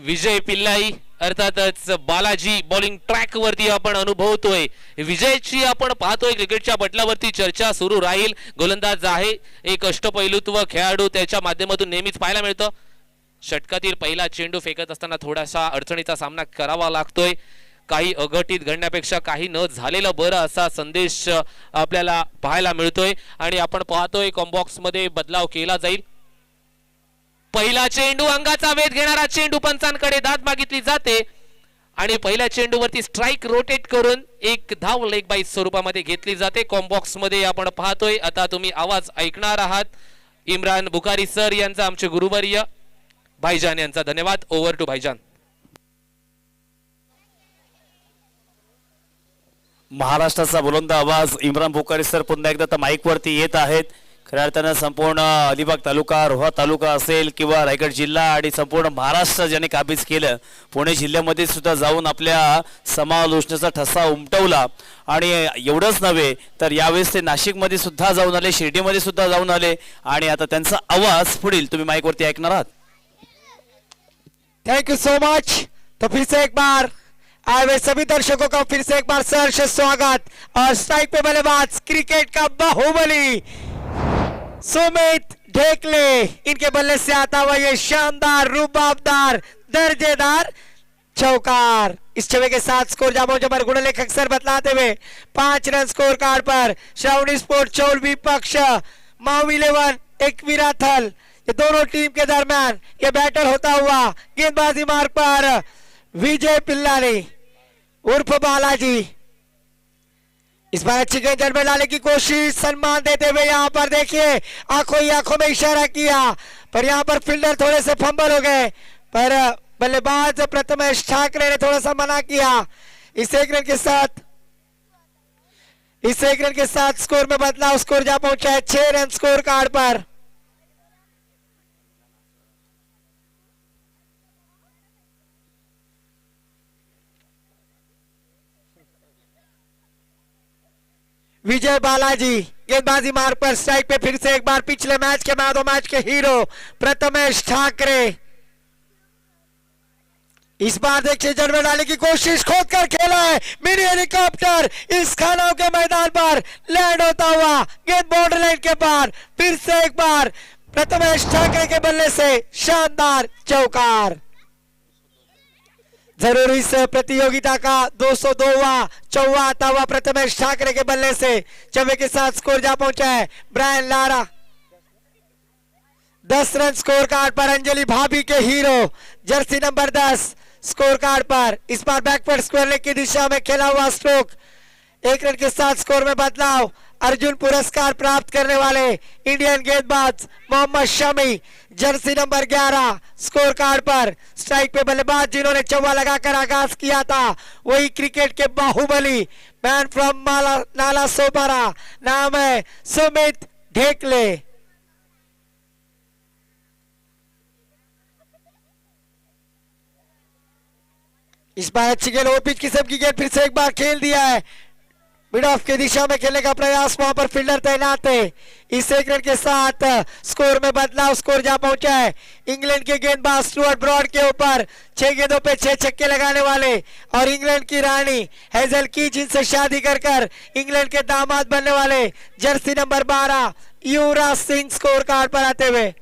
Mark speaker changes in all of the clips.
Speaker 1: विजय पिल्लाई अर्थातच Balaji bowling track वरती आपण अनुभवतोय. विजयची आपण पाहतोय क्रिकेटच्या पटलावरती चर्चा सुरू राहील. गोलंदाज आहे एक अष्टपैलुत्व खेळाडू, त्याच्या माध्यमातून नेहमीच पाहायला मिळतं. षटकातील पहिला चेंडू फेकत असताना थोडासा अडचणीचा सामना करावा लागतोय. काही अघटित घडण्यापेक्षा काही न झालेलं बरं असा संदेश आपल्याला पाहायला मिळतोय. आणि आपण पाहतोय कॉम्बॉक्स मध्ये बदलाव केला जाईल. पहिला चेंडू अंगाचा वेध घेणारा चेंडू पंचांकडे दाद मागितली जाते आणि पहिल्या चेंडूवरती स्ट्राइक रोटेट करून एक धाव लेग बाय स्वरूपामध्ये घेतली जाते. कॉम्बॉक्स मध्ये आपण पाहतोय आता तुम्ही आवाज ऐकणार आहात. इम्रान बुखारी सर यांचा, आमचे गुरुवर्य भाईजान यांचा धन्यवाद. ओव्हर टू भाईजान.
Speaker 2: महाराष्ट्राचा बुलंद आवाज इम्रान बुखारी सर पुन्हा एकदा माईक वरती येत आहेत. खऱ्या अर्थानं संपूर्ण अलिबाग तालुका, रोहा तालुका असेल किंवा रायगड जिल्हा आणि संपूर्ण महाराष्ट्र ज्याने काबीज केलं, पुणे जिल्ह्यामध्ये सुद्धा जाऊन आपल्या समालोचनाचा ठसा उमटवला. आणि एवढंच नव्हे तर यावेळेस ते नाशिकमध्ये सुद्धा जाऊन आले, शिर्डीमध्ये सुद्धा जाऊन आले आणि आता त्यांचा आवाज पुढील तुम्ही माईक वरती ऐकणार आहात.
Speaker 3: Thank you so much. तो फिर से एक बार आए हुए सभी दर्शकों का फिर से एक बार सहर्ष स्वागत. और स्ट्राइक पे बल्लेबाज क्रिकेट का बाहुबली सुमित ढेकले, इनके बल्ले से आता हुआ ये शानदार रुबाबदार दर्जेदार चौकार. इस छवे के साथ स्कोर जामो जबर गुणलेखक सर बतलाते हुए 5 रन स्कोर कार्ड पर श्रावणी स्पोर्ट चौल विपक्ष मावी 11 एकवीरा थल, ये दोनों टीम के दरमियान ये बैटल होता हुआ गेंदबाजी मार्ग पर विजय पिल्लानी उर्फ बालाजी. इस बार अच्छी गेंद जड़ में डालने की कोशिश, सम्मान देते हुए यहाँ पर देखिए आंखों ही आंखों में इशारा किया, पर यहाँ पर फील्डर थोड़े से फंबल हो गए, पर बल्लेबाज प्रथमेश ठाकरे ने थोड़ा सा मना किया. इस एक रन के साथ स्कोर में बदलाव. स्कोर जा पहुंचा है 6 रन स्कोर कार्ड पर. विजय बालाजी गेंदबाजी मार्ग पर स्ट्राइक पे फिर से एक बार पिछले मैच के मैच मैच के हीरो प्रथमेश ठाकरे. इस बार देखिए जड़ में डालने की कोशिश, खोद कर खेला है मिनी हेलीकॉप्टर इस खानाओं के मैदान पर लैंड होता हुआ गेंद बॉर्डर लाइन के पार. फिर से एक बार प्रथमेश ठाकरे के बल्ले से शानदार चौकार. जरूर इस प्रतियोगिता का 202वां चौवा आता हुआ प्रथमेश ठाकरे के बल्ले से चौवे के साथ स्कोर जा पहुंचा है Brian Lara. 10 run score card पर. अंजलि भाभी के hero jersey number 10 score card पर. इस बार बैकवर्ड स्क्वायर लेग की दिशा में खेला हुआ स्ट्रोक. 1 रन के साथ स्कोर में बदलाव. अर्जुन पुरस्कार प्राप्त करने वाले इंडियन गेंदबाज Mohammed Shami jersey number 11 score card पर. स्ट्राइक पे बल्लेबाज जिन्होंने चौवा लगाकर आगाज किया था वही क्रिकेट के बाहुबली मैन फ्रॉम नाला सोपारा, नाम है सुमित ढेकले. इस बार अच्छी गेंद, पिच किस्म की गेंद फिर से एक बार खेल दिया है. मिड ऑफ की दिशा में खेलने का प्रयास, वहां पर फील्डर तैनात है. इस 1 रन के साथ स्कोर में बदलाव. स्कोर जा पहुंचा है इंग्लैंड के गेंदबाज स्टुअर्ट ब्रॉड के ऊपर. 6 गेंदों पे 6 छक्के लगाने वाले और इंग्लैंड की रानी हेजल की जिनसे शादी कर इंग्लैंड के दामाद बनने वाले Jersey number 12 Yuvraj Singh score card पर आते हुए.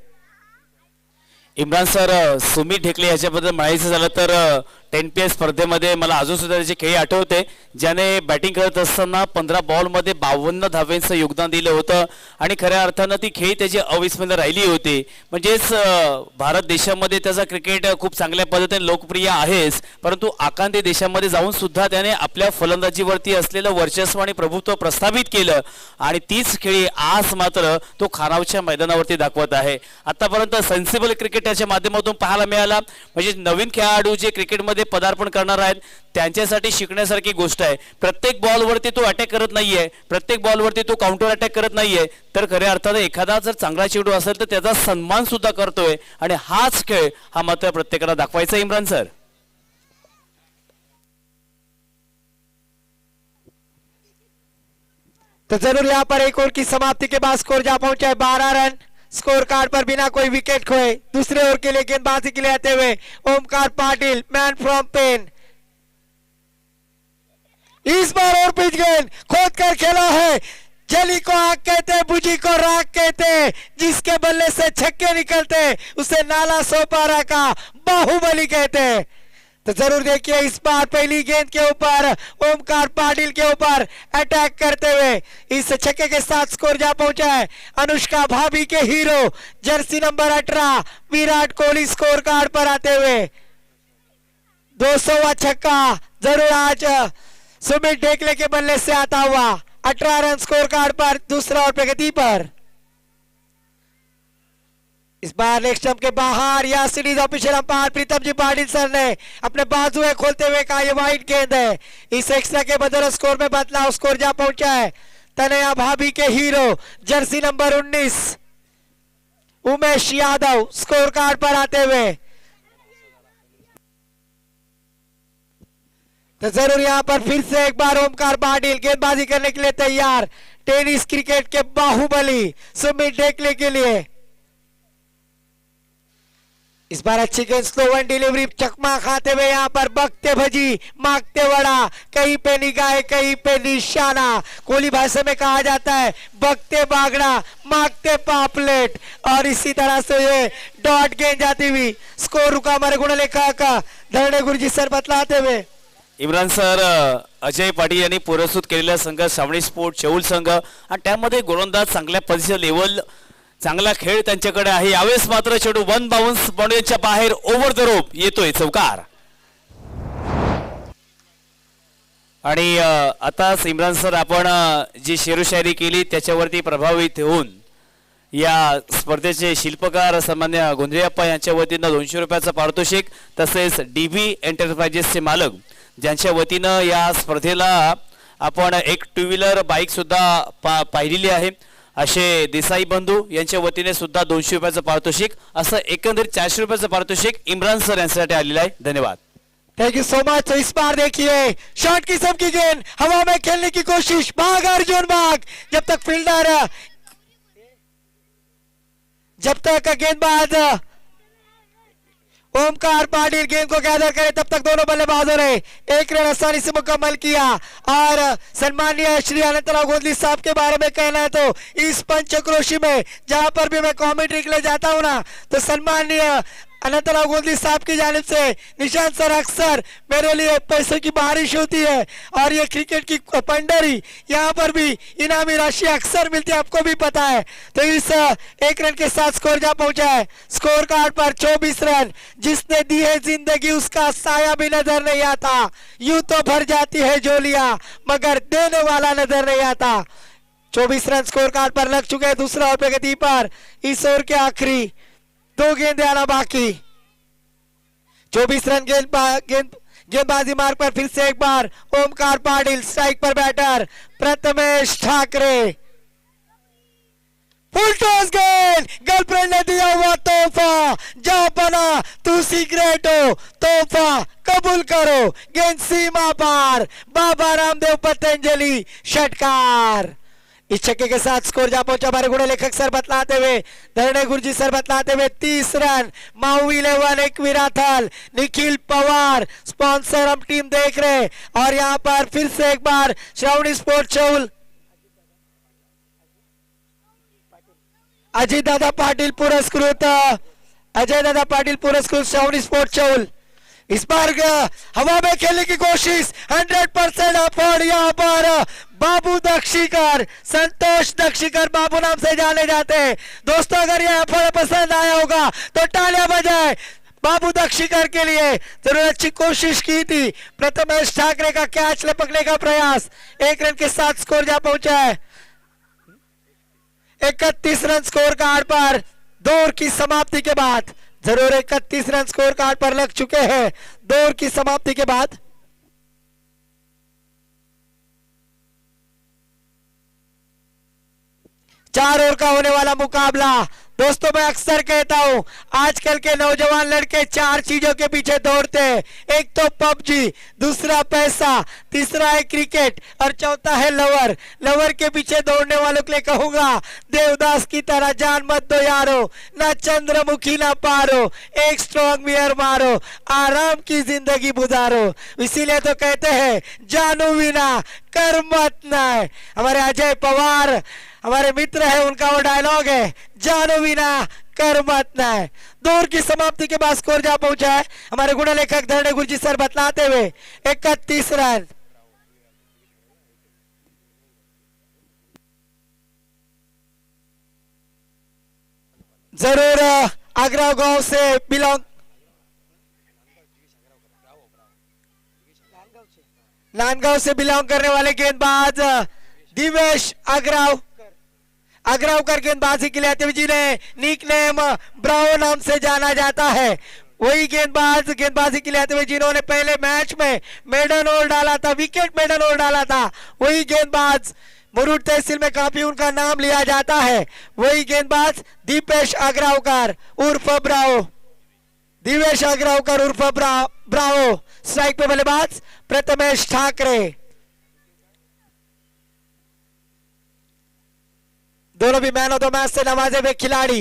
Speaker 2: इम्रान सर, सुमित ढेकले याच्याबद्दल म्हणायचं झालं तर 10PS स्पर्धेमध्ये मला अजून सुद्धा त्याचे खेळ आठवते, ज्याने बॅटिंग करत असताना 15 बॉलमध्ये 52 धावांचं योगदान दिलं होतं आणि खऱ्या अर्थानं ती खेळ त्याची अविस्मरणीय राहिली होती. म्हणजेच भारत देशामध्ये त्याचा क्रिकेट खूप चांगल्या पद्धतीने लोकप्रिय आहेच, परंतु आकांदी देशामध्ये जाऊन सुद्धा त्याने आपल्या फलंदाजीवरती असलेलं वर्चस्व आणि प्रभुत्व प्रस्थापित केलं आणि तीच खेळी आज मात्र तो खानावच्या मैदानावरती दाखवत आहे. आतापर्यंत सेन्सिबल क्रिकेट त्याच्या माध्यमातून पाहायला मिळाला. म्हणजे नवीन खेळाडू जे क्रिकेटमध्ये पदार्पण करणार आहेत त्यांच्यासाठी शिकण्यासारखी गोष्ट आहे. प्रत्येक बॉलवरती तो अटॅक करत नाहीये, प्रत्येक बॉलवरती तो काउंटर अटॅक करत नाहीये, तर खऱ्या अर्थाने एखादा जर चांगला चेंडू असेल तर त्याचा सन्मान सुद्धा करतोय आणि हाच खेळ हा मात्र प्रत्येकाला दाखवायचा. इम्रान सर,
Speaker 3: तो जरूर यहाँ पर एक ओवर की समाप्ति के बाद स्कोर जा पहुंचा है 12 रन स्कोर कार्ड पर बिना कोई विकेट खोए दूसरे ओवर के लिए गेंदबाजी के लिए आते हुए ओमकार पाटिल, मैन फ्रॉम पेन। इस बार और पिच गेंद खोद कर खेला है। जली को आग कहते, बुझी को राख कहते, जिसके बल्ले से छक्के निकलते उसे नाला सोपारा का बाहुबली कहते। तो जरूर देखिए इस बार पहली गेंद के ऊपर ओमकार पाटिल के ऊपर अटैक करते हुए इस छक्के के साथ स्कोर जा पहुंचा है अनुष्का भाभी के hero jersey number 18 Virat Kohli score card पर आते हुए 200वां छक्का जरूर आज सुमित ढेकले के बल्ले से आता हुआ। 18 रन स्कोर कार्ड पर दूसरा और प्रगति पर। इस बार लेग स्टंप के बाहर या सीरीज ऑफिशियल अंपायर प्रीतम जी पाटिल सर ने अपने बाजुएं खोलते हुए कहा ये वाइड गेंद है। इस एक्स्ट्रा के बदौलत स्कोर में बदलाव, स्कोर जा पहुंचा है तनया भाभी के hero jersey number 19 Umesh Yadav score card पर आते हुए। तो जरूर यहां पर फिर से एक बार ओमकार पाटिल गेंदबाजी करने के लिए तैयार। टेनिस क्रिकेट के बाहुबली सुमित ढेकले के लिए इस बार अच्छी गेंद, स्लो वन डिलीवरी, चकमा खाते हुए यहां पर बकते भजी मांगते वड़ा, कहीं पे निगाह कहीं पे निशाना। कोहली भाषा में कहा जाता है बकते बागड़ा मांगते पापलेट। और इसी तरह से ये डॉट गेंद जाती हुई स्कोर रुका हमारे गुणलेखक धरणे गुरुजी सर बतलाते हुए।
Speaker 2: इम्रान सर, अजय पाटील यांनी पुरस्कृत केलेला संघ श्रावणी स्पोर्ट चौल संघ आणि त्यामध्ये गोलंदाज चांगल्या पद्धतीचे लेवल, चांगला खेळ त्यांच्याकडे आहे। यावेळेस मात्र चेंडू 1 बाउन्स बाउंड्रीच्या बाहेर ओव्हर द रोप येतोय चौकार। आणि आता इम्रान सर आपण जी शेरोशायरी केली त्याच्यावरती प्रभावित होऊन या स्पर्धेचे शिल्पकार सामान्य गोंधळेप्पा यांच्या वतीनं 200 रुपयाचं पारितोषिक, तसेच डीबी एंटरप्राइजेसचे मालक ज्यांच्या वतीनं या स्पर्धेला आपण एक 2 व्हीलर बाईक सुद्धा पाहिलेली आहे असे देसाई बंधू यांच्या वतीने सुद्धा 200 रुपयाचं पारितोषिक, असं एकंदरीत 400 रुपयाचं पारितोषिक इम्रान सर यांच्यासाठी आलेलं आहे। धन्यवाद।
Speaker 3: Thank you so much. तो इस बार देखिए शॉट किस्म की गेंद हवा में खेलने की कोशिश, भाग अर्जुन भाग, जब तक फील्डर जब तक गेंदबाज ओमकार पाटिल गेंद को गैदर करे तब तक दोनों बल्लेबाजों ने एक रन आसानी से मुकम्मल किया। और सम्मानीय श्री अनंतराव गोंदली साहब के बारे में कहना है तो इस पंचक्रोशी में जहां पर भी मैं कमेंट्री के लिए जाता हूं ना, तो सम्मानीय अनंतराव गोंदली साहब की जानिब से निशांत सर अक्सर मेरे लिए पैसों की बारिश होती है। और ये क्रिकेट की पंडरी, यहाँ पर भी इनामी राशि अक्सर मिलती है, आपको भी पता है। तो इस एक रन के साथ स्कोर जा पहुंचा है स्कोर कार्ड पर 24 रन। जिसने दी है जिंदगी उसका साया भी नजर नहीं आता, यूं तो भर जाती है झोलियां मगर देने वाला नजर नहीं आता। 24 रन स्कोर कार्ड पर लग चुके हैं दूसरा ओवर प्रगति पर। इस ओवर के आखिरी 2 गेंदें आना बाकी। 24 रन गेंदबाजी मार्ग पर फिर से एक बार ओमकार पाटिल, स्ट्राइक पर batter Prathamesh Thackeray. Full toss गेंद, गर्लफ्रेंड ने दिया हुआ तोहफा, जा बना तू सिगरेट हो, तोहफा कबूल करो, गेंद सीमा पार, बाबा रामदेव पतंजलि षटकार। इस छक्के के साथ स्कोर जा पहुंचा हमारे गुण लेखक सर बतलाते हुए, धरणे गुरुजी सर बतलाते हुए 30 रन। माऊ 11 एक विराथल, निखिल पवार स्पॉन्सर हम टीम देख रहे। और यहां पर फिर से एक बार श्रावणी स्पोर्ट चौल अजय दादा पाटिल पुरस्कृत, अजय दादा पाटिल पुरस्कृत श्रावणी स्पोर्ट चौल। इस बार हवा में खेलने की कोशिश 100% एफर्ट यहाँ पर बाबू दक्षिकर, संतोष दक्षिकर बाबू नाम से जाने जाते हैं। दोस्तों अगर यह एफर्ट पसंद आया होगा तो तालियां बजाएं बाबू दक्षिकर के लिए। जरूर अच्छी कोशिश की थी, प्रथमेश ठाकरे का कैच लपकने का प्रयास, 1 रन के साथ स्कोर जा पहुंचा है 31 रन स्कोर कार्ड पर। 2 ओवर की समाप्ति के बाद जरूर 31 रन स्कोर कार्ड पर लग चुके हैं 2 ओवर की समाप्ति के बाद। चार ओवर का होने वाला मुकाबला दोस्तों मैं अक्सर कहता हूं आजकल के नौजवान लड़के चार चीजों के पीछे दौड़ते हैं। एक तो पबजी, दूसरा पैसा, तीसरा है क्रिकेट और चौथा है लवर। लवर के पीछे दौड़ने वालों के लिए कहूंगा देवदास की तरह जान मत दो यारो, ना चंद्रमुखी ना पारो, एक स्ट्रॉन्ग बियर मारो, आराम की जिंदगी गुजारो। इसीलिए तो कहते हैं जानू बिना कर मत ना। हमारे अजय पवार हमारे मित्र है, उनका वो डायलॉग है जानो बिना कर मत ना। दौर की समाप्ति के बाद स्कोर जा पहुंचा है हमारे गुण लेखक धरणे गुरुजी सर बतलाते हुए 31 रन। जरूर आगरा गांव से बिलोंग नांदगांव से बिलोंग करने वाले गेंदबाज दिवेश अग्रावकर गेंदबाजी के लिए अतिथि ने निक नेम ब्रावो नाम से जाना जाता है। वही गेंदबाजी के लिए आते हुए जिन्होंने पहले मैच में मेडन ओवर डाला था, विकेट मेडन ओवर डाला था, वही गेंदबाज मुरुड तहसील में काफी उनका नाम लिया जाता है। वही गेंदबाज दीपेश अग्रावकर उर्फ ब्रावो, दिवेश अग्रावकर उर्फ ब्रावो। स्ट्राइक पे बल्लेबाज प्रथमेश ठाकरे। दोनों भी मैन ऑफ द मैच से नवाजे हुए खिलाड़ी।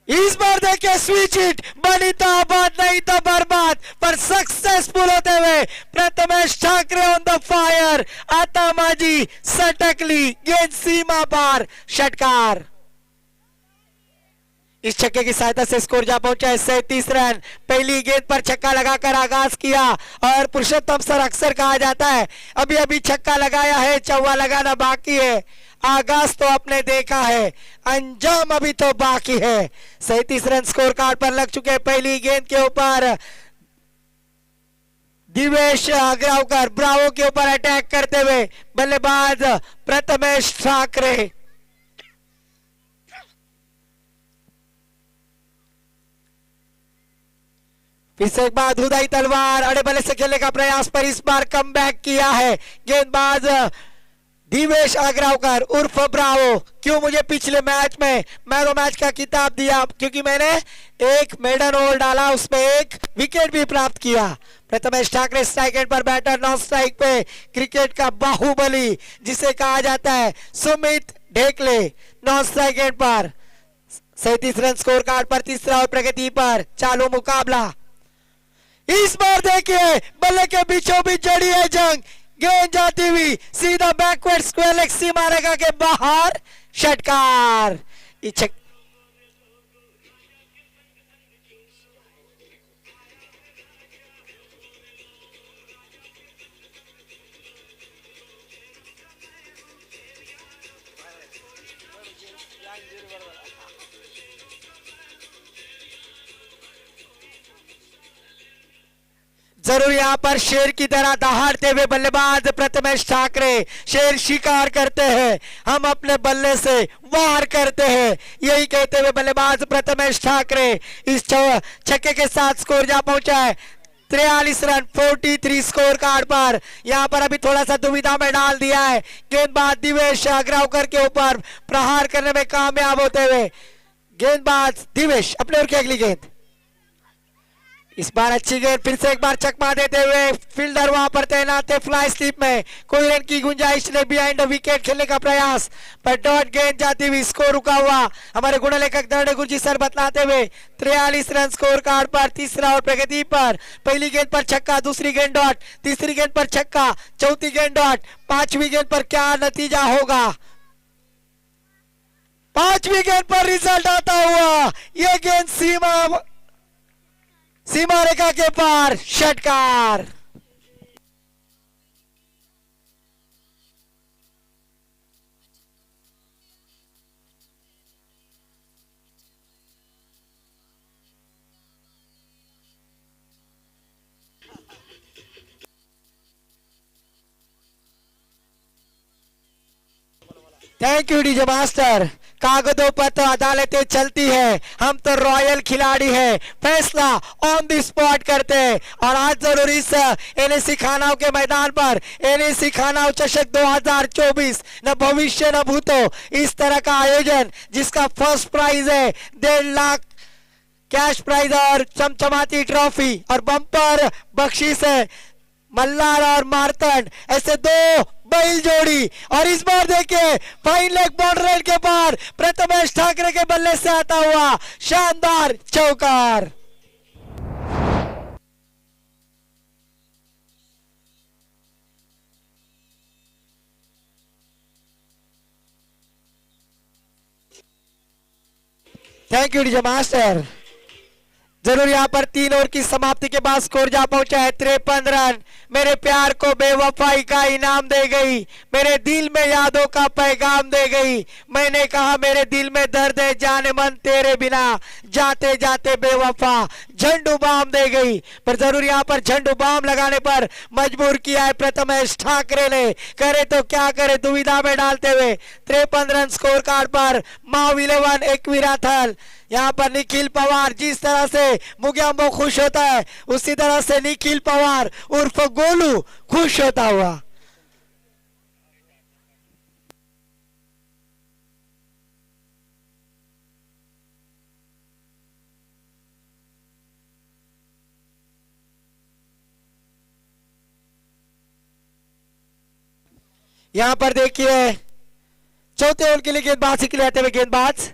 Speaker 3: इस बार देखिए स्विच हिट, बनी तो आबाद नहीं तो बर्बाद, पर सक्सेसफुल होते हुए Prathamesh Thackeray on the fire. आता माजी सटकली गेंद सीमा पार, षटकार। इस छक्के की सहायता से स्कोर जा पहुंचा है 37 रन। पहली गेंद पर छक्का लगाकर आगाज किया और पुरुषोत्तम सर अक्सर कहा जाता है अभी अभी छक्का लगाया है, चौवा लगाना बाकी है। आगाज तो आपने देखा है, अंजाम अभी तो बाकी है। 37 रन स्कोर कार्ड पर लग चुके हैं। पहली गेंद के ऊपर दिवेश अग्रावकर ब्रावो के ऊपर अटैक करते हुए बल्लेबाज प्रथमेश ठाकरे। फिर से एक बार धुदाई तलवार अड़े बल्ले से खेलने का प्रयास, पर इस बार कम बैक किया है गेंदबाज दिवेश अग्रावकर उर्फ ब्रावो। क्यों मुझे पिछले मैच में मैन ऑफ मैच का खिताब दिया? क्योंकि मैंने एक मेडन ओवर डाला, उसमें एक विकेट भी प्राप्त किया। प्रथमेश ठाकरे स्ट्राइक एंड पर बैटर, नॉन स्ट्राइक पे क्रिकेट का बाहुबली जिसे कहा जाता है Sumit Dhekale non strike end पर। 37 रन स्कोर कार्ड पर तीसरा और प्रगति पर चालू मुकाबला। इस बार देखिए बल्ले के बीचों बीच जड़ी है जंग, गेंद जाती हुई सीधा बैकवर्ड स्क्वायर लेग सीमा रेखा के बाहर, षटकार। जरूर यहाँ पर शेर की तरह दहाड़ते हुए बल्लेबाज प्रथमेश ठाकरे शेर शिकार करते हैं, हम अपने बल्ले से वार करते हैं, यही कहते हुए बल्लेबाज प्रथमेश ठाकरे इस छक्के के साथ स्कोर जा पहुंचा है 43 रन 43 स्कोर कार्ड पर। यहाँ पर अभी थोड़ा सा दुविधा में डाल दिया है गेंदबाज दिवेश अग्रावकर के ऊपर, प्रहार करने में कामयाब होते हुए गेंदबाज दिवेश अपने ओर की अगली गेंद। इस बार अच्छी गेंद, फिर से एक बार चकमा देते हुए फील्डर वहां पर तैनात है फ्लाई स्लिप में, कोई रन की गुंजाइश नहीं, बिहाइंड विकेट खेलने का प्रयास, पर डॉट गेंद जाती हुई स्कोर रुका हुआ। हमारे गुण लेखक दर्ड गुरुजी सर बतलाते हुए 43 रन स्कोर कार्ड पर तीसरा और प्रगति पर। पहली गेंद पर छक्का, दूसरी गेंद डॉट, तीसरी गेंद पर छक्का, चौथी गेंद डॉट, पांचवी गेंद पर क्या नतीजा होगा? पांचवी गेंद पर रिजल्ट आता हुआ, यह गेंद सीमा रेखा के पार, षटकार। Thank you DJ master. कागजों पर तो अदालतें चलती है, हम तो रॉयल खिलाड़ी है, फैसला ऑन द स्पॉट करते हैं। और आज जरूर इस एनएससी खानाव के मैदान पर एनएससी खानाव चषक 2024 न भविष्य न भूतो इस तरह का आयोजन जिसका फर्स्ट प्राइज है 1.5 लाख कैश प्राइज और चमचमाती ट्रॉफी और बम्पर बख्शीश है मल्हार और मार्तंड, ऐसे दो बैल जोड़ी। और इस बार देखिए फाइन लेग बॉर्डर के पार प्रथमेश ठाकरे के बल्ले से आता हुआ शानदार चौकार। Thank you DJ master. जरूर यहाँ पर 3 ओवर की समाप्ति के बाद स्कोर जा पहुंचा है 53 रन। मेरे प्यार को बेवफाई का इनाम दे गई, मेरे दिल में यादों का पैगाम दे गई। मैंने कहा मेरे दिल में दर्द है जाने मन तेरे बिना, जाते जाते बेवफा झंडू बाम दे गई। पर जरूर यहाँ पर झंडू बाम लगाने पर मजबूर किया है प्रथमेश ठाकरे ने, करे तो क्या करे दुविधा में डालते हुए 53 रन स्कोर कार्ड पर माव 11 एकविराथल। यहाँ पर निखिल पवार जिस तरह से मुग्याम्बो खुश होता है उसी तरह से निखिल पवार उर्फ गोलू खुश होता हुआ। यहाँ पर देखिए चौथे ओवर के लिए गेंदबाजी के लिए आते हुए गेंदबाज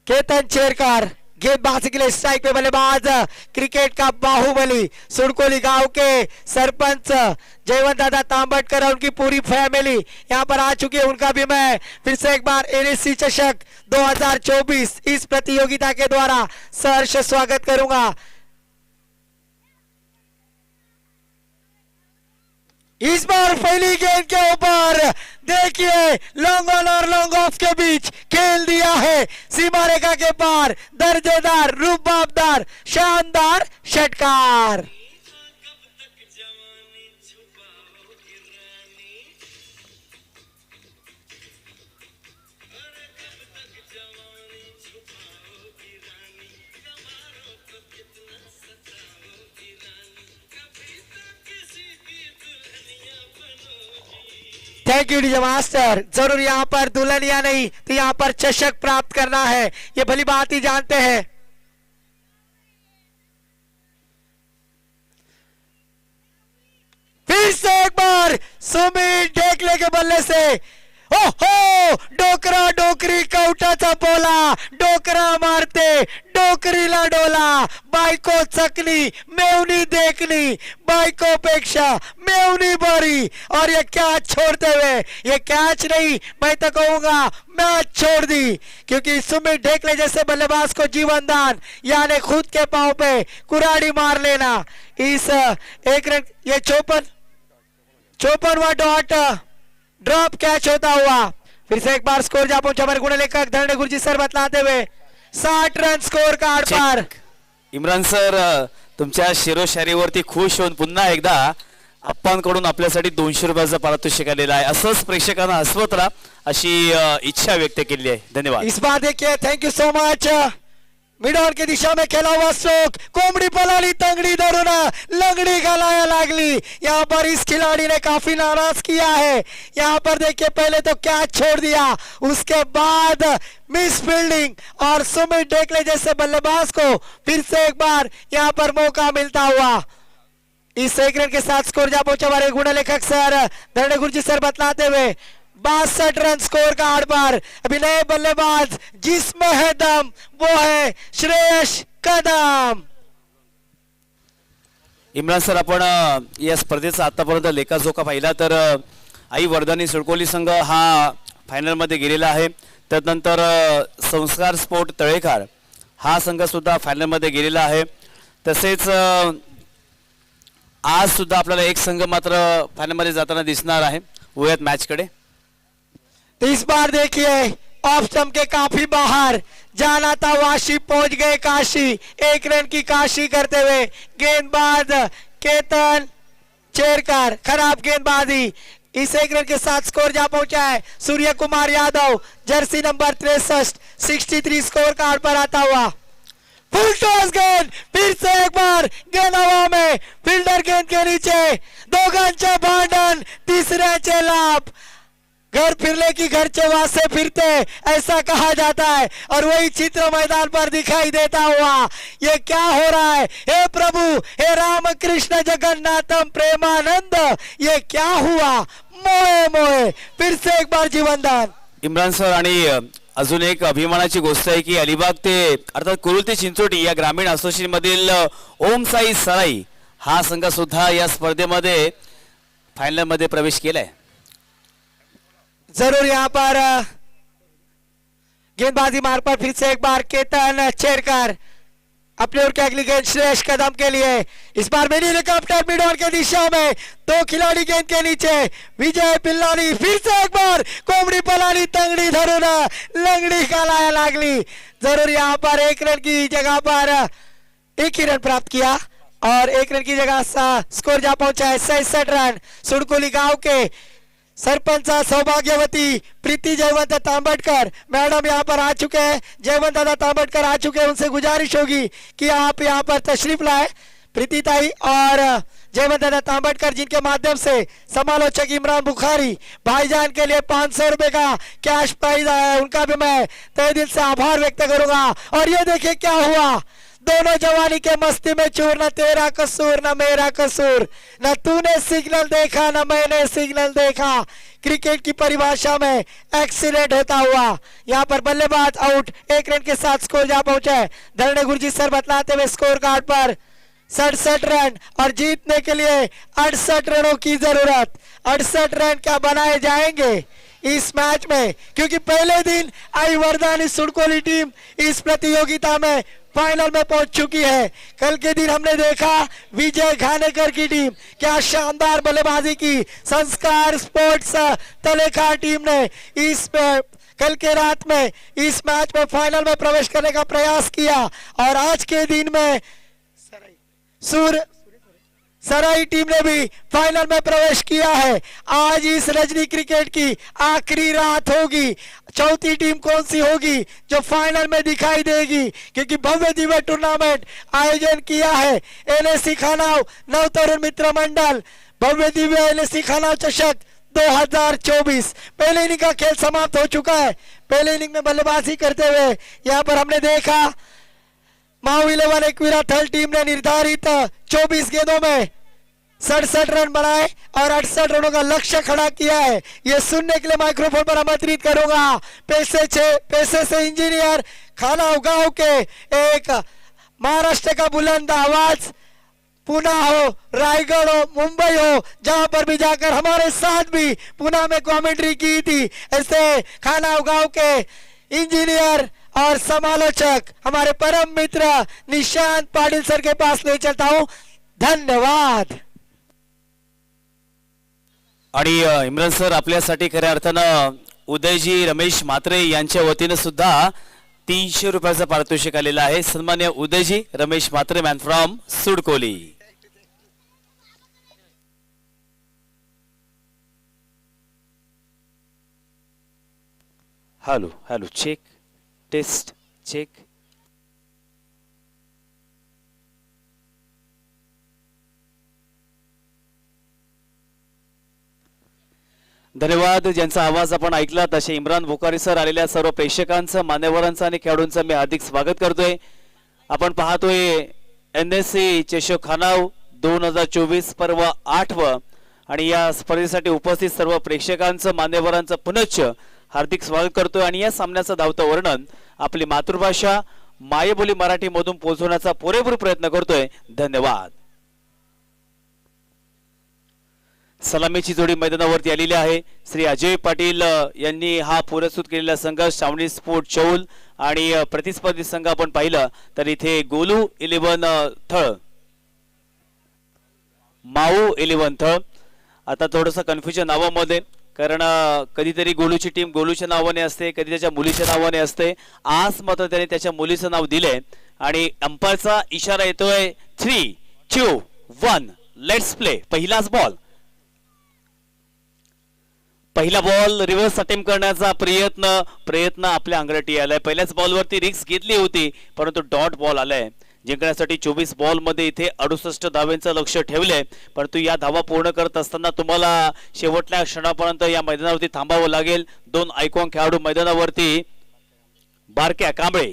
Speaker 3: केतन चेरकर, गेंदबाजी के लिए स्ट्राइक पे बल्लेबाज क्रिकेट का बाहुबली सुरकोली गांव के सरपंच जयवंत दादा तांबटकर और उनकी पूरी फैमिली यहां पर आ चुकी है। उनका भी मैं फिर से एक बार एनएससी चषक 2024 इस प्रतियोगिता के द्वारा सहर्ष स्वागत करूंगा। इस बार पहली गेंद के ऊपर देखिए लॉन्ग ऑन और लॉन्ग ऑफ के बीच खेल दिया है, सीमा रेखा के पार दर्जेदार रूबाबदार शानदार षटकार। Thank you DJ master. जरूर यहाँ पर दुल्हनिया नहीं तो यहाँ पर चषक प्राप्त करना है, ये भली बात ही जानते हैं। फिर से एक बार सुमित ढेकले के बल्ले से ओहो डोकरा डोकरी कवटाचा बोला, डोकरा मारते डोकरीला डोला, बायको चकली मेवनी देखनी, बायको पेक्षा मेवनी बरी। और ये कैच छोड़ते हुए, ये कैच नहीं मैं तो कहूंगा मैच छोड़ दी, क्योंकि सुमित ढेकले जैसे बल्लेबाज को जीवन दान यानी खुद के पांव पे कुराड़ी मार लेना। इस एक रन ये 54वां डॉट ड्रॉप कैच होता हुआ। फिर से एक बार स्कोर जा पहुंचा हमारे गुण लेखक धरणे गुरुजी सर बतलाते हुए 60 रन स्कोर कार्ड पर।
Speaker 2: इम्रान सर तुमच्या शिरोशारीवरती खुश होऊन पुन्हा एकदा अप्पांकडून आपल्यासाठी 200 रुपयाचं पारितोषिक आलेलं आहे। असंच प्रेक्षकांना हसवत राहा अशी इच्छा व्यक्त केली आहे। धन्यवाद।
Speaker 3: इस बार देखिए thank you so much. Mid-on की दिशा में खेला हुआ स्ट्रोक, कोमड़ी पलाली तंगड़ी धरून लंगड़ी गलाया लागली। यहाँ पर इस खिलाड़ी ने काफी नाराज किया है। यहाँ पर देखिए पहले तो कैच छोड़ दिया, उसके बाद मिस फील्डिंग और सुमित ढेकले जैसे बल्लेबाज को फिर से एक बार यहाँ पर मौका मिलता हुआ। इस एक रन के साथ स्कोर जा पहुंचा हमारे गुण लेखक सर धरणे गुरुजी सर बतलाते हुए 62 रन स्कोर कार्ड पर। अभी नए बल्लेबाज जिसमें है दम वो है श्रेयस कदम।
Speaker 2: इम्रान सर आपण या स्पर्धेचा आतापर्यंत लेखाजोखा पाहिला तर आई वर्धानी सुडकोली संघ हा फायनल मध्ये गेलेला आहे। त्यानंतर संस्कार स्पोर्ट तळेखार हा संघ सुद्धा फायनल मध्ये गेलेला आहे। तसेच आज सुद्धा आपल्याला एक संघ मात्र फायनल मध्ये जाताना दिसणार आहे। वयात मॅच कडे
Speaker 3: तो इस बार देखिए ऑफ स्टंप के काफी बाहर जाना था, वाशी पहुंच गए काशी। एक रन की काशी करते हुए गेंदबाज केतन चेरकर, खराब गेंदबाजी इस एक रन के साथ स्कोर जा पहुंचा है Surya Kumar Yadav, jersey number 63, 63 score card पर आता हुआ। फुल टॉस गेंद, फिर से एक बार गेंद हवा में, फील्डर गेंद के नीचे, दोघांचे भांडण, तिसऱ्याचे लाभ। घर फिरले की घरचे वासे फिरते, ऐसा कहा जाता है, और वही चित्र मैदान पर दिखाई देता हुआ। ये क्या हो रहा है? हे प्रभु, हे राम कृष्ण जगन्नाथम प्रेमानंद, ये क्या हुआ? मोए मोए, फिर से एक बार जीवनदान।
Speaker 2: इम्रान सर, आणि अजून एक अभिमानाची गोष्ट आहे की अलिबाग ते अर्थात कुरुल ते चिंचोटी या ग्रामीण असोसिएशन मधील ओम साई सराई हा संघ सुद्धा या स्पर्धेमध्ये फायनल मध्ये प्रवेश केलाय।
Speaker 3: जरूर यहाँ पर गेंदबाजी मार्ग पर फिर से एक बार केतन चेरकर अपने ओर के अगली गेंद श्रेष्ठ कदम के लिए। इस बार मिनी हेलीकॉप्टर मिड ऑन के दिशा में, दो खिलाड़ी गेंद के नीचे, विजय पिल्लानी फिर से एक बार कोमड़ी पलानी तंगड़ी धरून लंगड़ी का लाया लागली। जरूर यहाँ पर एक रन की जगह पर एक ही रन प्राप्त किया और एक रन की जगह स्कोर जा पहुंचा है 67 रन। सुड़कोली गांव के सरपंच सौभाग्यवती प्रीति जयवंत तांबटकर मैडम यहाँ पर आ चुके हैं। जयवंत दादा तांबटकर आ चुके हैं, उनसे गुजारिश होगी कि आप यहाँ पर तशरीफ लाए। प्रीति ताई और जयवंत दादा तांबटकर, जिनके माध्यम से समालोचक इमरान बुखारी भाईजान के लिए 500 रुपए का कैश प्राइज आया है, उनका भी मैं तहे दिल से आभार व्यक्त करूंगा। और ये देखिए क्या हुआ, दोनों जवानी के मस्ती में चूर, न तेरा कसूर न मेरा कसूर, न तूने सिग्नल देखा न मैंने सिग्नल देखा। क्रिकेट की परिभाषा में एक्सीडेंट होता हुआ यहाँ पर बल्लेबाज आउट, एक रन के साथ स्कोर जा पहुंचे। धरणे गुरुजी सर बतलाते हुए स्कोर कार्ड पर 67 रन और जीतने के लिए 68 रनों की जरूरत। 68 रन क्या बनाए जाएंगे इस मैच में, क्योंकि पहले दिन आई वरदानी सुड़कोली टीम इस प्रतियोगिता में फाइनल में पहुंच चुकी है। कल के दिन हमने देखा विजय घानेकर की टीम क्या शानदार बल्लेबाजी की, संस्कार स्पोर्ट्स तलेखा टीम ने इस कल के रात में इस मैच में फाइनल में प्रवेश करने का प्रयास किया और आज के दिन में सराई टीम ने भी फाइनल में प्रवेश किया है। आज इस रजनी क्रिकेट की आखिरी रात होगी। चौथी टीम कौन सी होगी जो फाइनल में दिखाई देगी, क्योंकि भव्य दिव्य टूर्नामेंट आयोजन किया है एनएससी खानाव नव तरुण मित्र मंडल, भव्य दिव्य एनएससी खानाव चषक 2024। पहले इनिंग का खेल समाप्त हो चुका है। पहले इनिंग में बल्लेबाजी करते हुए यहाँ पर हमने देखा माऊ 11 एकवीरा थल टीम ने निर्धारित 24 गेंदों में 67 रन बनाए और 68 रनों का लक्ष्य खड़ा किया है। ये सुनने के लिए माइक्रोफोन पर आमंत्रित करूंगा पैसे से इंजीनियर खानाव गांव के एक महाराष्ट्र का बुलंद आवाज, पुणे हो, रायगढ़ हो, मुंबई हो, जहां पर भी जाकर हमारे साथ भी पुणे में कमेंट्री की थी, ऐसे खानाव गांव के इंजीनियर और समालोचक हमारे परम मित्र निशांत पाटिल सर के पास ले चलता हूं। धन्यवाद।
Speaker 2: आणि इम्रान सर, आपल्यासाठी खऱ्या अर्थानं उदयजी रमेश म्हात्रे यांच्या वतीने सुद्धा 300 रुपयाचा पारितोषिक आलेला आहे। सन्मान्य Udayji Ramesh Mhatre, man from Sudkoli. Hello hello, check test check. धन्यवाद। ज्यांचा आवाज आपण ऐकला तसे इम्रान बुखारी सर आलेल्या सर्व प्रेक्षकांचं, मान्यवरांचं आणि खेळाडूंचं मी हार्दिक स्वागत करतोय। आपण पाहतोय एनएससी चषक खानाव 2024 पर्व 8व आणि या स्पर्धेसाठी उपस्थित सर्व प्रेक्षकांचं, मान्यवरांचं पुनश्च हार्दिक स्वागत करतोय। आणि या सामन्याचं धावतं वर्णन आपली मातृभाषा मायबोली मराठी मधून पोहोचवण्याचा पुरेपूर प्रयत्न करतोय। धन्यवाद। सलामीची जोडी मैदानावरती आलेली आहे। श्री अजय पाटील यांनी हा पुरस्कृत केलेला संघ श्रावणी स्पोर्ट चौल आणि प्रतिस्पर्धी संघ आपण पाहिलं तर इथे गोलू 11 थळ, माऊ 11 थळ। आता थोडंसं कन्फ्युजन नावामध्ये, कारण कधीतरी गोलूची टीम गोलूच्या नावाने असते, कधी त्याच्या मुलीच्या नावाने असते। आज मात्र त्याने त्याच्या मुलीचं नाव दिले आणि अंपायरचा इशारा येतोय 3, 2, 1 लेट्स प्ले। पहिलाच बॉल पहिला बॉल रिव्हर्स अटेम्प्ट करण्याचा प्रयत्न आपल्या अंगलटी आलाय. पहिल्याच बॉलवरती रिस्क घेतली होती परंतु डॉट बॉल आलाय. जिंकण्यासाठी 24 बॉल मध्ये इथे 68 धावांचं लक्ष ठेवलंय. परंतु या धावा पूर्ण करत असताना तुम्हाला शेवटच्या क्षणापर्यंत या मैदानावरती थांबावं लागेल. 2 आयकॉन खेळाडू मैदानावरती बारक्या कांबळे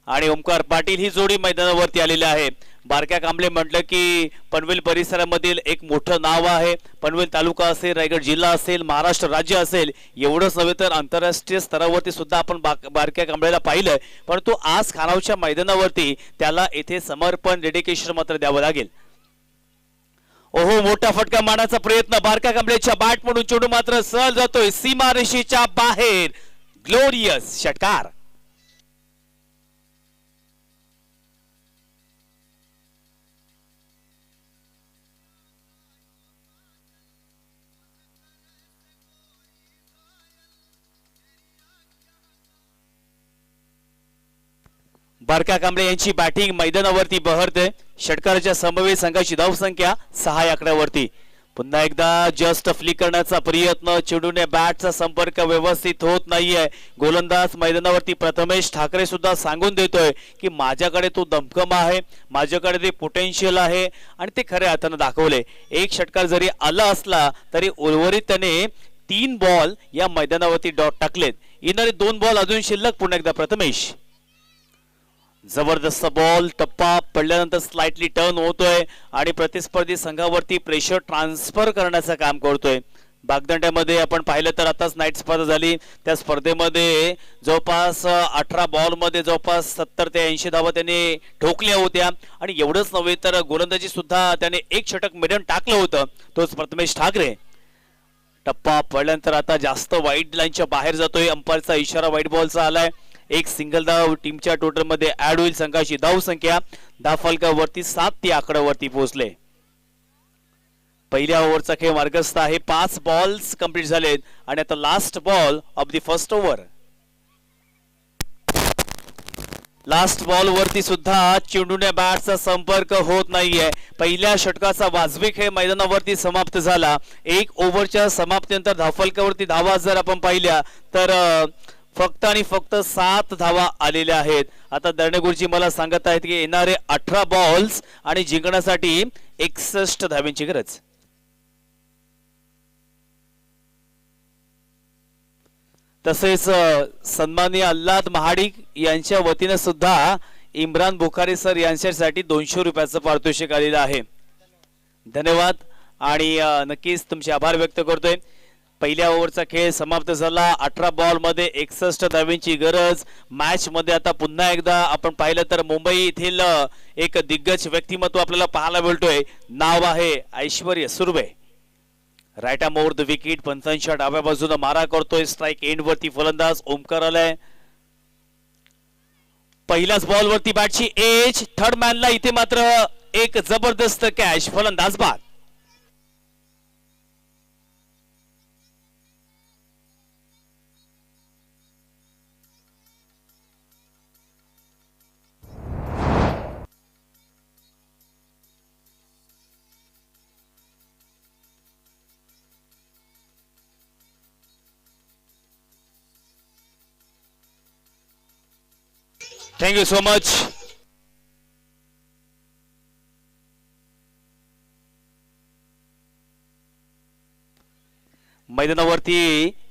Speaker 2: आणि ओमकार पाटील ही जोडी मैदानावरती आलेली आहे. बारक्या कांबळे म्हटलं की पनवेल परिसरामधील एक मोठं नाव आहे. पनवेल तालुका असेल, रायगड जिल्हा असेल, महाराष्ट्र राज्य असेल, एवढंच नव्हे तर आंतरराष्ट्रीय स्तरावरती सुद्धा आपण बारक्या कांबळेला पाहिलंय. परंतु आज खानावच्या मैदानावरती त्याला येथे समर्पण डेडिकेशन मात्र द्यावं लागेल. ओहो, मोठा फटका मारण्याचा प्रयत्न बारक्या कांबळेच्या बॅट म्हणून चेंडू मात्र सहज जातोय सीमारेषेच्या बाहेर. ग्लोरियस षटकार. बारक्या कांबळे यांची बॅटिंग मैदानावरती बहरते. षटकाराच्या समवेत संघाची धावसंख्या 6 आकड्यावरती. पुन्हा एकदा जस्ट फ्लिक करण्याचा प्रयत्न. चेंडूने बॅटचा संपर्क व्यवस्थित होत नाहीये. गोलंदाज मैदानावरती प्रथमेश ठाकरे सुद्धा सांगून देतोय की माझ्याकडे तो दमखम आहे, माझ्याकडे ते पोटेन्शियल आहे आणि ते खऱ्या अर्थानं दाखवले. एक षटकार जरी आला असला तरी उर्वरित त्याने 3 बॉल या मैदानावरती डॉट टाकलेत. येणारे 2 बॉल अजून शिल्लक. पुन्हा एकदा प्रथमेश. जबरदस्त बॉल. टप्पा पडल्यानंतर स्लाइटली टर्न होतोय आणि प्रतिस्पर्धी संघावरती प्रेशर ट्रान्सफर करण्याचं काम करतोय. बागदंड्यामध्ये आपण पाहिलं तर आताच नाईट स्पर्धा झाली. त्या स्पर्धेमध्ये जवळपास 18 बॉल मध्ये जवळपास 70 ते 80 धावा त्याने ठोकल्या होत्या. आणि एवढंच नव्हे तर गोलंदाजी सुद्धा त्याने 1 षटक मेडन टाकलं होतं. तोच प्रथमेश ठाकरे. टप्पा पडल्यानंतर आता जास्त वाईड लाईनच्या बाहेर जातोय. अंपायरचा इशारा वाईड बॉलचा आलाय. एक सिंगल धाव टीमच्या टोटल मध्ये ऍड होईल. संघाची धाव संख्या धावफलकावरती 7 ती आकड्यावरती पोहोचले. पहिल्या ओव्हरचा खेळ मार्गस्थ आहे. 5 बॉल्स कंप्लीट झालेत आणि आता last ball of the first over. Last ball वरती सुद्धा चेंडूने बॅटचा संपर्क होत नाहीये. पहिल्या षटकाचा वाजवी खेळ मैदानावरती समाप्त झाला. 1 ओव्हरच्या समाप्तीनंतर धावफलकावरती धावा जर आपण पाहिल्या तर फक्त आणि फक्त 7 धावा आलेल्या आहेत. आता दर्णेगुरुजी मला सांगत आहेत की येणारे 18 बॉल्स आणि जिंकण्यासाठी 61 धावांची गरज. तसेच सन्माननीय अल्लाद महाडिक यांच्या वतीने सुद्धा इम्रान बुखारी सर यांच्यासाठी 200 रुपयाचं पारितोषिक आलेलं आहे. धन्यवाद आणि नक्कीच तुमचे आभार व्यक्त करतोय. पहिल्या ओव्हरचा खेळ समाप्त झाला. 18 बॉल मध्ये 61 धावांची गरज. मॅच मध्ये आता पुन्हा एकदा आपण पाहिलं तर मुंबई येथील एक दिग्गज व्यक्तिमत्व आपल्याला पाहायला मिळतोय. नाव आहे Aishwarya Surve. Right arm over the wicket. पंचांच्या डाव्या बाजूने मारा करतोय. स्ट्राइक एंड वरती फलंदाज ओमकार आलाय. पहिल्याच बॉल वरती बॅटची एज. थर्ड मॅनला इथे मात्र एक जबरदस्त कॅच. फलंदाज बाद. Thank you so much. मैदानावरती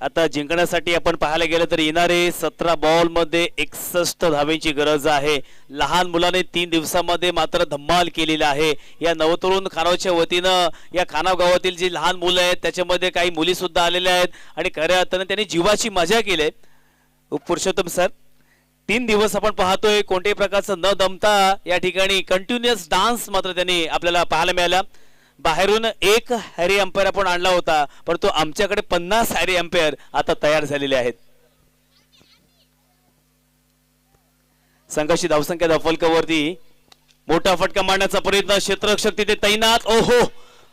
Speaker 2: आता जिंकण्यासाठी आपण पाहायला गेलं तर येणारे 17 बॉल मध्ये 61 धावांची गरज आहे. लहान मुलाने 3 दिवसामध्ये मात्र धम्माल केलेला आहे. या नवतरुण खानावच्या वतीनं या खानाव गावातील जी लहान मुलं आहेत त्याच्यामध्ये काही मुली सुद्धा आलेल्या आहेत आणि खऱ्या अर्थाने त्यांनी जीवाची मजा केली. पुरुषोत्तम सर, 3 दिवस आपण पाहतोय कोणत्याही प्रकारचं न दमता या ठिकाणी कंटिन्युअस डान्स मात्र त्यांनी आपल्याला पाहायला मिळाला. बाहेरून एक हॅरी अंपायर आपण आणला होता परंतु आमच्याकडे 50 हॅरी अंपायर आता तयार झालेले आहेत. संघाची धावसंख्या धावफलकावरती मोठा फटका मारण्याचा प्रयत्न. क्षेत्ररक्षक तिथे तैनात. ओहो,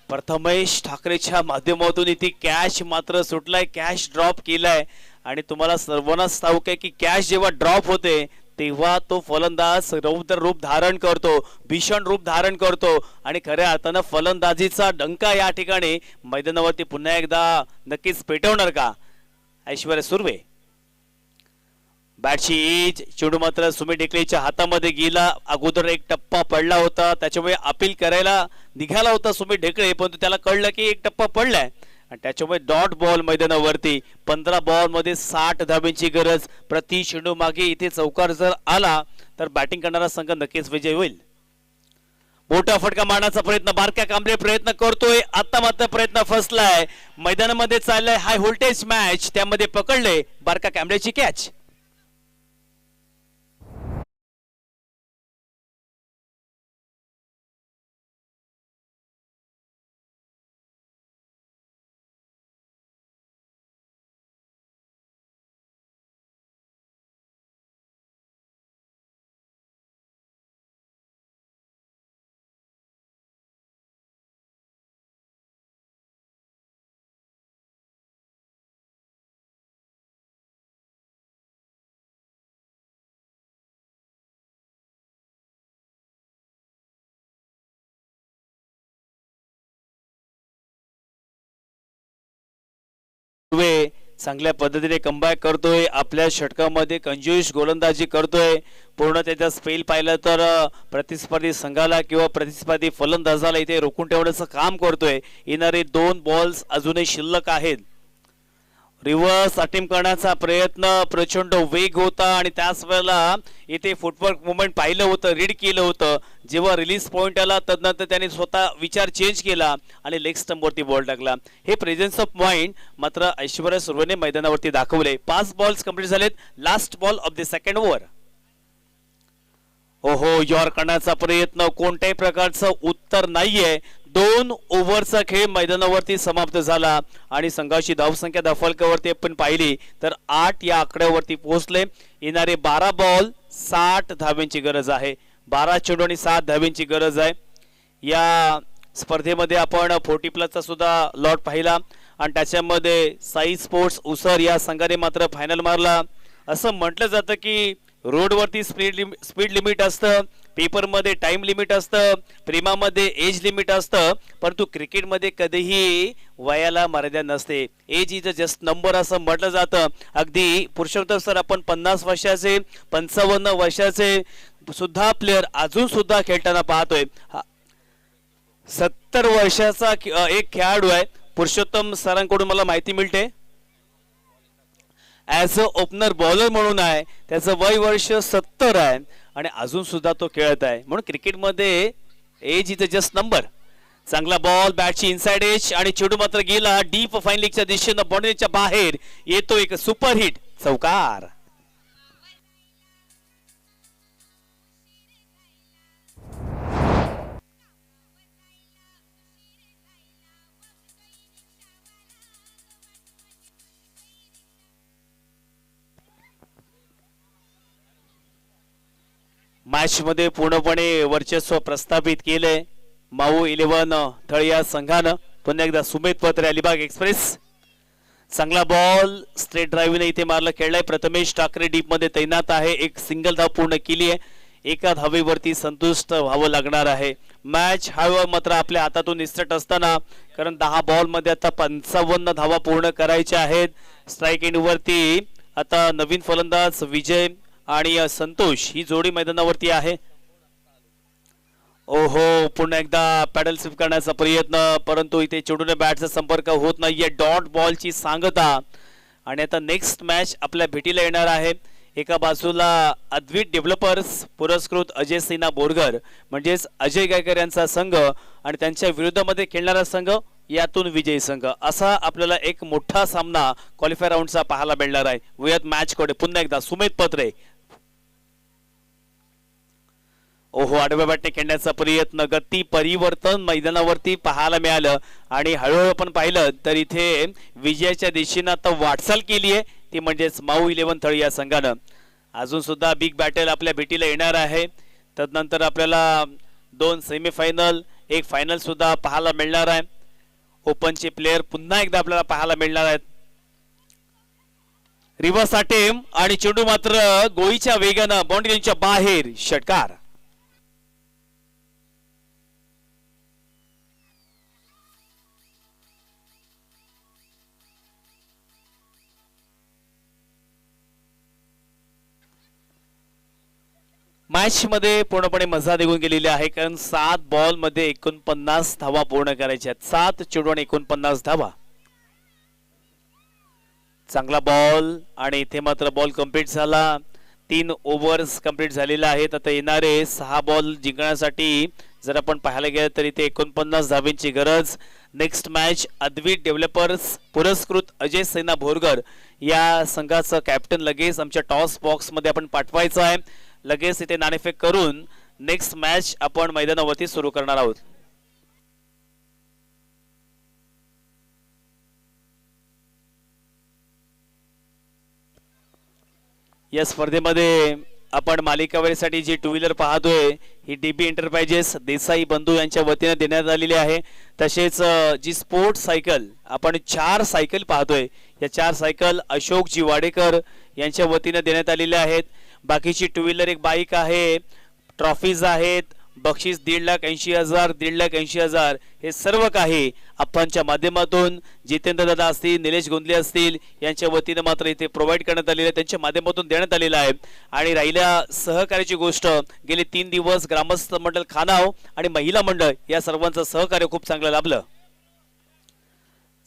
Speaker 2: प्रथमेश ठाकरेच्या माध्यमातून इथे कॅच मात्र सुटलाय. कॅच ड्रॉप केलाय आणि तुम्हाला सर्वांनाच ठाऊक आहे की कॅच जेव्हा ड्रॉप होते तेव्हा तो फलंदाज रौद्र रूप धारण करतो, भीषण रूप धारण करतो आणि खऱ्या अर्थानं फलंदाजीचा डंका या ठिकाणी मैदानावरती पुन्हा एकदा नक्कीच पेटवणार का ऐश्वर्या सुर्वे. बॅटची एज चेंडू मात्र सुमित ढेकळेच्या हातामध्ये गेला. अगोदर एक टप्पा पडला होता, त्याच्यामुळे अपील करायला निघाला होता सुमित ढेकळे, परंतु त्याला कळलं की एक टप्पा पडलाय आणि त्याच्यामुळे डॉट बॉल मैदानावरती. 15 बॉल मध्ये 60 धाब्यांची गरज. प्रति चेंडू मागे इथे चौकार जर आला तर बॅटिंग करणारा संघ नक्कीच विजयी होईल. मोठा फटका मारण्याचा प्रयत्न बारक्या कांबळे प्रयत्न करतोय, आता मात्र प्रयत्न फसलाय. मैदानामध्ये चाललाय हाय व्होल्टेज मॅच, त्यामध्ये पकडले बारक्या कांबळेची कॅच. चांगल्या पद्धतीने कमबॅक करतोय, आपल्या षटकामध्ये कंजूस गोलंदाजी करतोय. पूर्ण त्याचा स्पेल पाहिलं तर प्रतिस्पर्धी संघाला किंवा प्रतिस्पर्धी फलंदाजाला इथे रोखून ठेवण्याचं काम करतोय. येणारे 2 बॉल्स अजूनही शिल्लक आहेत. रिव्हर्स अटेम्प्ट करण्याचा प्रयत्न, प्रचंड वेग होता आणि त्याच वेळेला इथे फुटवर्क मुवमेंट पाहिलं होतं, रीड केलं होतं. जेव्हा रिलीज पॉइंट आला तदनंतर त्याने स्वतः विचार चेंज केला आणि लेग स्टंपवरती बॉल टाकला. हे प्रेझेन्स ऑफ माइंड मात्र ऐश्वर्या सुर्वेने मैदानावरती दाखवले. 5 बॉल्स कंप्लीट झालेत. Last ball of the second over. ओहो, यॉर्क करण्याचा प्रयत्न, कोणत्याही प्रकारचं उत्तर नाहीये. 2 ओव्हरचा खेळ मैदानावरती समाप्त झाला आणि संघाची धावसंख्या धावफलकावरती आपण पाहिली तर 8 या आकड्यावरती पोहोचले. येणारे 12 बॉल 60 धाब्यांची गरज आहे. 12 चेंडू आणि 7 धाब्यांची गरज आहे. या स्पर्धेमध्ये आपण 40+ सुद्धा लॉट पाहिला आणि त्याच्यामध्ये साई स्पोर्ट्स उसर या संघाने मात्र फायनल मारला. असं म्हटलं जातं की रोडवरती स्पीड लिमिट असतं, पेपरमध्ये टाइम लिमिट असतं, प्रेमामध्ये एज लिमिट असतं, परंतु क्रिकेटमध्ये कधीही वयाला मर्यादा नसते. Age is a just number असं म्हटलं जातं. अगदी पुरुषोत्तम सर आपण 50 वर्षाचे 55 वर्षाचे सुद्धा प्लेयर अजून सुद्धा खेळताना पाहतोय. 70 वर्षाचा एक खेळाडू आहे पुरुषोत्तम सरांकडून मला माहिती मिळते. ॲज अ ओपनर बॉलर म्हणून आहे, त्याचं वय वर्ष 70 आहे आणि अजून सुद्धा तो खेळत आहे. म्हणून क्रिकेटमध्ये age is a just number. चांगला बॉल, बॅटची इनसाइड एज आणि चेंडू मात्र गेला डीप फाईन लीगच्या दिशेनं, बाउंड्रीच्या बाहेर येतो एक सुपर हिट, चौकार. मॅच मध्ये पूर्णपणे वर्चस्व प्रस्थापित केले माऊ 11 थळिया संघानं. पुन्हा एकदा सुमित पत्रे, अलिबाग एक्सप्रेस. चांगला बॉल स्ट्रेट ड्राईव्हने इथे मारला, खेळलाय. प्रथमेश ठाकरे डीप मध्ये तैनात आहे. एक सिंगल धाव पूर्ण केली आहे. एका धावेवरती संतुष्ट व्हावं लागणार आहे. मॅच हा मात्र आपल्या हातातून निसटत असताना, कारण 10 बॉल मध्ये आता 55 धावा पूर्ण करायच्या आहेत. स्ट्राईक एंड वरती आता नवीन फलंदाज विजय आणि संतोष ही जोडी मैदानावरती आहे. ओहो, पुन्हा एकदा पॅडल स्विप करण्याचा प्रयत्न, परंतु इथे चेंडूने बॅटचा संपर्क होत नाहीये. डॉट बॉलची सांगता आणि आता नेक्स्ट मॅच आपल्या भेटीला येणार आहे. एका बाजूला अद्वित डेव्हलपर्स पुरस्कृत अजय सिन्हा बोरगर म्हणजेच अजय गायकर यांचा संघ आणि त्यांच्या विरोधामध्ये खेळणारा संघ यातून विजयी संघ, असा आपल्याला एक मोठा सामना क्वालिफायर राऊंडचा पाहायला मिळणार आहे. वयात मॅच कडे पुन्हा एकदा सुमित पत्रे. ओहो, आडव्या बॅटने खेळण्याचा प्रयत्न, गती परिवर्तन मैदानावरती पाहायला मिळालं आणि हळूहळू आपण पाहिलं तर इथे विजयाच्या दिशेनं आता वाटचाल केली आहे, ती म्हणजेच माऊ 11 थळी या संघानं. अजून सुद्धा बिग बॅटल आपल्या भेटीला येणार आहे. तदनंतर आपल्याला 2 सेमीफायनल, एक फायनल सुद्धा पाहायला मिळणार आहे. ओपनचे प्लेयर पुन्हा एकदा आपल्याला पाहायला मिळणार आहेत. रिव्हर्स अटेम्प्ट आणि चेंडू मात्र गोळीच्या वेगानं बाउंड्रीच्या बाहेर. षटकार. मॅच मध्ये पूर्णपणे मजा निघून गेलेली आहे, कारण 7 बॉल मध्ये 49 धावा पूर्ण करायच्या आहेत. 7 चेंडू आणि 49 धावा. चांगला बॉल आणि इथे मात्र बॉल कंप्लीट झाला. 3 ओव्हर्स कंप्लीट झालेल्या आहेत. आता येणारे 6 बॉल जिंकण्यासाठी जर आपण पाहायला गेलं तर इथे 49 धावांची गरज. नेक्स्ट मॅच अद्वित डेव्हलपर्स पुरस्कृत अजय सेना बोरगर या संघाचं कॅप्टन लगेच आमच्या टॉस बॉक्स मध्ये आपण पाठवायचं आहे. लगेच इथे नाणेफेक करून नेक्स्ट मॅच आपण मैदानावरती सुरू करणार आहोत. या स्पर्धेमध्ये आपण मालिकावेसाठी जी 2 व्हीलर पाहतोय ही डीबी एंटरप्राइजेस देसाई बंधू यांच्या वतीने देण्यात आलेली आहे. तसेच जी स्पोर्ट्स सायकल आपण 4 सायकल पाहतोय, या 4 सायकल अशोक जी वाडेकर यांच्या वतीने देण्यात आलेल्या आहेत. बाकीची 2 व्हीलर एक बाईक आहे, ट्रॉफीज आहेत, बक्षीस 1,80,000 1,80,000 हे सर्व काही आपणच्या माध्यमातून जितेंद्र दादा असतील, निलेश गोंदले असतील यांच्या वतीने मात्र इथे प्रोव्हाइड करण्यात आलेले, त्यांच्या माध्यमातून देण्यात आलेला आहे. आणि राहिल्या सहकार्याची गोष्ट, गेले 3 दिवस ग्रामस्थ मंडळ खानाव आणि महिला मंडळ या सर्वांचं सहकार्य खूप चांगलं लाभलं.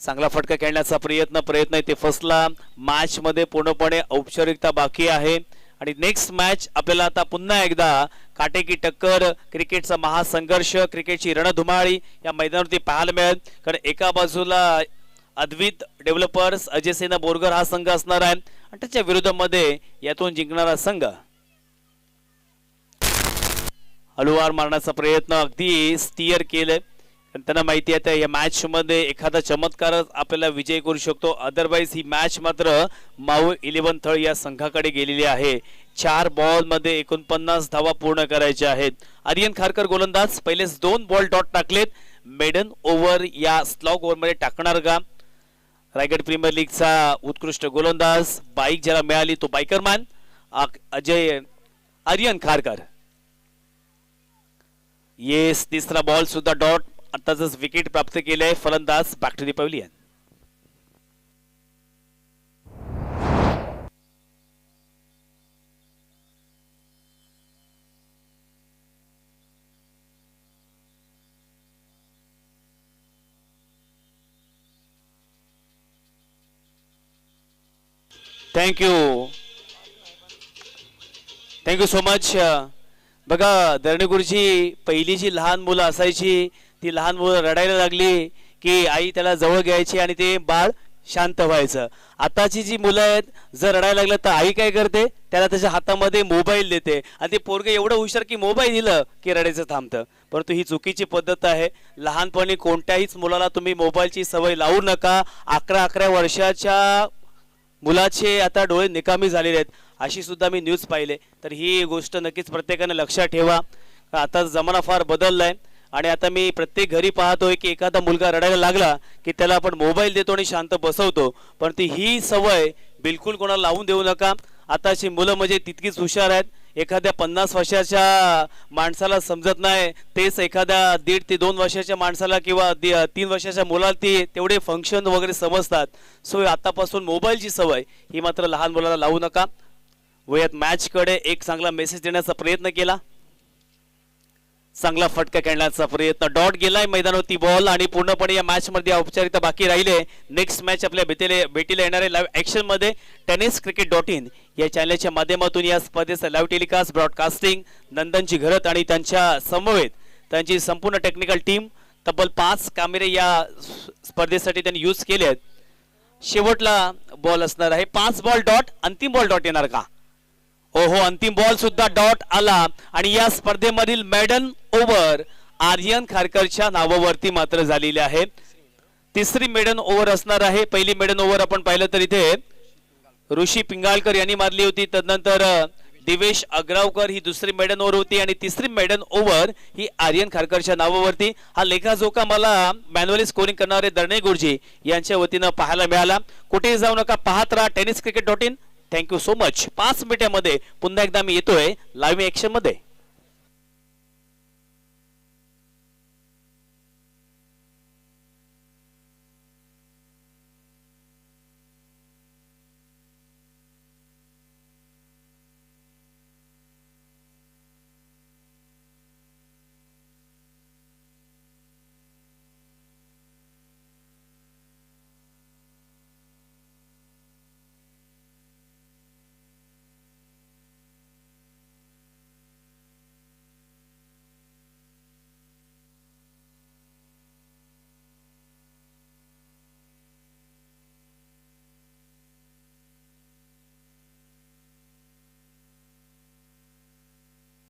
Speaker 2: चांगला फटका खेळण्याचा प्रयत्न इथे फसला. मॅच मध्ये पूर्णपणे औपचारिकता बाकी आहे आणि नेक्स्ट मॅच आपल्याला आता पुन्हा एकदा काटेकी टक्कर, क्रिकेटचा महासंघर्ष, क्रिकेटची रणधुमाळी या मैदानावरती पाहायला मिळेल. कारण एका बाजूला अद्वित डेव्हलपर्स अजय सेना बोरगर हा संघ असणार आहे आणि त्याच्या विरोधामध्ये यातून जिंकणारा संघ. हळूवार मारण्याचा प्रयत्न अगदी स्टिअर केलंय, त्यांना माहिती आहे या मॅच मध्ये एखादा चमत्कारच आपल्याला विजय करू शकतो. अदरवाईज ही मॅच मात्र माऊ 11 थळ या संघाकडे गेलेली आहे. 4 बॉल मध्ये 49 धावा पूर्ण करायच्या आहेत. आर्यन खारकर गोलंदाज, पहिलेच 2 बॉल डॉट टाकलेत. मेडन ओव्हर या स्लॉग ओव्हर मध्ये टाकणार का? रायगड प्रीमियर लीगचा उत्कृष्ट गोलंदाज, बाईक ज्याला मिळाली तो बायकरमॅन आर्यन खारकर. येस, तिसरा बॉल सुद्धा डॉट. आताच विकेट प्राप्त केले. फलंदाज back to the pavilion. Thank you so much. बघा धरणी गुरुजी, पहिली जी लहान मुलं असायची ती लहान मुलं रडायला लागली की आई त्याला जवळ घ्यायची आणि ते बाळ शांत व्हायचं. आताची जी मुलं आहेत, जर रडायला लागलं तर आई काय करते, त्याला त्याच्या हातामध्ये मोबाईल देते आणि ते पोरगे एवढं हुशार की मोबाईल दिलं की रडायचं थांबतं. परंतु ही चुकीची पद्धत आहे. लहानपणी कोणत्याहीच मुलाला तुम्ही मोबाईलची सवय लावू नका. 11 वर्षाच्या मुलाचे आता डोळे निकामी झालेले आहेत अशी सुद्धा मी न्यूज पाहिले. तर ही गोष्ट नक्कीच प्रत्येकाने लक्षात ठेवा. आता जमाना फार बदललाय आणि आता मी प्रत्येक घरी पाहतोय की एखादा मुलगा रडायला लागला की त्याला आपण मोबाईल देतो आणि शांत बसवतो. पण ही सवय बिलकुल कोणाला लावून देऊ नका. आताची मुलं म्हणजे तितकीच हुशार आहेत. एखाद्या 50 वर्षाच्या माणसाला समजत नाही तेच एखाद्या 1.5 ते 2 वर्षाच्या माणसाला किंवा 3 वर्षाच्या मुलाला ती तेवढे फंक्शन वगैरे समजतात. सो आतापासून मोबाईलची सवय ही मात्र लहान मुलाला लावू नका. वयात मॅच कडे एक चांगला मेसेज देण्याचा प्रयत्न केला. चांगला फटका खेळण्याचा प्रयत्न, डॉट गेलाय मैदानावरती बॉल आणि पूर्णपणे या मॅच मध्ये औपचारिकता बाकी राहिले. नेक्स्ट मॅच आपल्या भेटीला येणारे लाईव्ह ऍक्शन मध्ये tenniscricket.in या चॅनलच्या माध्यमातून या स्पर्धेचा लाईव्ह टेलिकास्ट, ब्रॉडकास्टिंग नंदनची घरत आणि त्यांच्या समवेत त्यांची संपूर्ण टेक्निकल टीम, तब्बल 5 कॅमेरे या स्पर्धेसाठी त्यांनी यूज केले आहेत. शेवटला बॉल असणार आहे. 5 बॉल डॉट, अंतिम बॉल डॉट येणार का? ओहो, अंतिम बॉल सुद्धा डॉट आला आणि या स्पर्धेमधील मेडन ओव्हर आर्यन खारकरच्या नावावरती मात्र झालेली आहे. तिसरी मेडन ओव्हर असणार आहे. पहिली मेडन ओव्हर आपण पाहिलं तर इथे ऋषी पिंगाळकर यांनी मारली होती. तदनंतर दिवेश अग्रावकर ही दुसरी मेडन ओव्हर होती आणि तिसरी मेडन ओव्हर ही आर्यन खारकरच्या नावावरती. हा लेखाजोखा मला मॅन्युअली स्कोरिंग करणारे दर्णे गुरुजी यांच्या वतीनं पाहायला मिळाला. कुठेही जाऊ नका, पाहत राहा tennis cricket. Thank you so much. 5 मिनिटांमध्ये पुन्हा एकदा मी येतोय लाईव्ह ऍक्शन मध्ये.